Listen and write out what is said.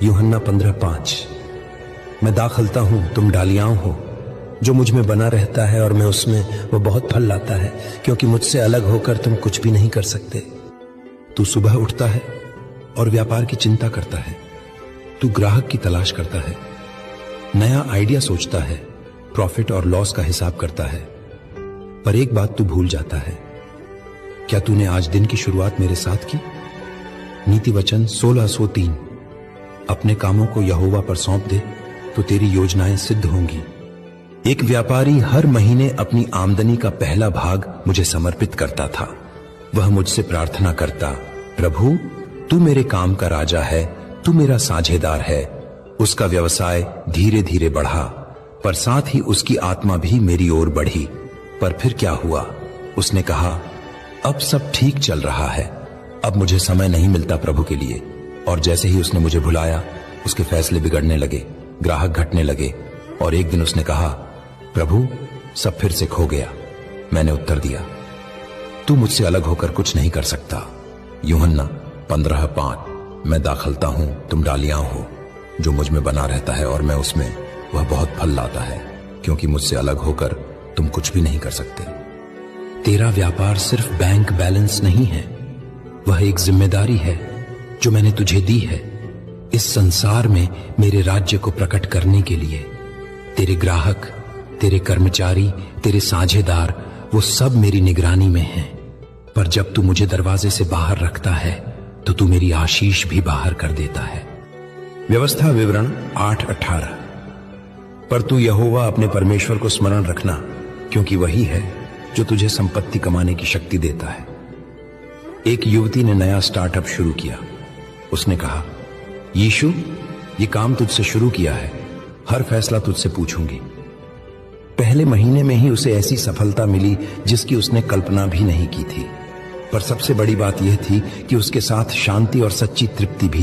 यूहन्ना 15:5। मैं दाखलता हूं, तुम डालियां हो। जो मुझ में बना रहता है और मैं उसमें, वो बहुत फल लाता है, क्योंकि मुझसे अलग होकर तुम कुछ भी नहीं कर सकते। तू सुबह उठता है और व्यापार की चिंता करता है। तू ग्राहक की तलाश करता है, नया आइडिया सोचता है, प्रॉफिट और लॉस का हिसाब करता है। पर एक बात तू भूल जाता है। क्या तूने आज दिन की शुरुआत मेरे साथ की? नीति वचन 1603। अपने कामों को यहोवा पर सौंप दे तो तेरी योजनाएं सिद्ध होंगी। एक व्यापारी हर महीने अपनी आमदनी का पहला भाग मुझे समर्पित करता था। वह मुझसे प्रार्थना करता, प्रभु तू मेरे काम का राजा है, तू मेरा साझेदार है। उसका व्यवसाय धीरे धीरे बढ़ा, पर साथ ही उसकी आत्मा भी मेरी ओर बढ़ी। पर फिर क्या हुआ? उसने कहा, अब सब ठीक चल रहा है, अब मुझे समय नहीं मिलता प्रभु के लिए। और जैसे ही उसने मुझे भुलाया, उसके फैसले बिगड़ने लगे, ग्राहक घटने लगे। और एक दिन उसने कहा, प्रभु सब फिर से खो गया। मैंने उत्तर दिया, तू मुझसे अलग होकर कुछ नहीं कर सकता। यूहन्ना 15:5। मैं दाखलता हूं, तुम डालियां हो। जो मुझ में बना रहता है और मैं उसमें, वह बहुत फल लाता है, क्योंकि मुझसे अलग होकर तुम कुछ भी नहीं कर सकते। तेरा व्यापार सिर्फ बैंक बैलेंस नहीं है, वह एक जिम्मेदारी है जो मैंने तुझे दी है इस संसार में मेरे राज्य को प्रकट करने के लिए। तेरे ग्राहक, तेरे कर्मचारी, तेरे साझेदार, वो सब मेरी निगरानी में हैं। पर जब तू मुझे दरवाजे से बाहर रखता है तो तू मेरी आशीष भी बाहर कर देता है। व्यवस्था विवरण 8:18। पर तू यहोवा अपने परमेश्वर को स्मरण रखना, क्योंकि वही है जो तुझे संपत्ति कमाने की शक्ति देता है। एक युवती ने नया स्टार्टअप शुरू किया। उसने कहा, यीशु ये काम तुझसे शुरू किया है, हर फैसला तुझसे पूछूंगी। पहले महीने में ही उसे ऐसी सफलता मिली जिसकी उसने कल्पना भी नहीं की थी। पर सबसे बड़ी बात यह थी कि उसके साथ शांति और सच्ची तृप्ति भी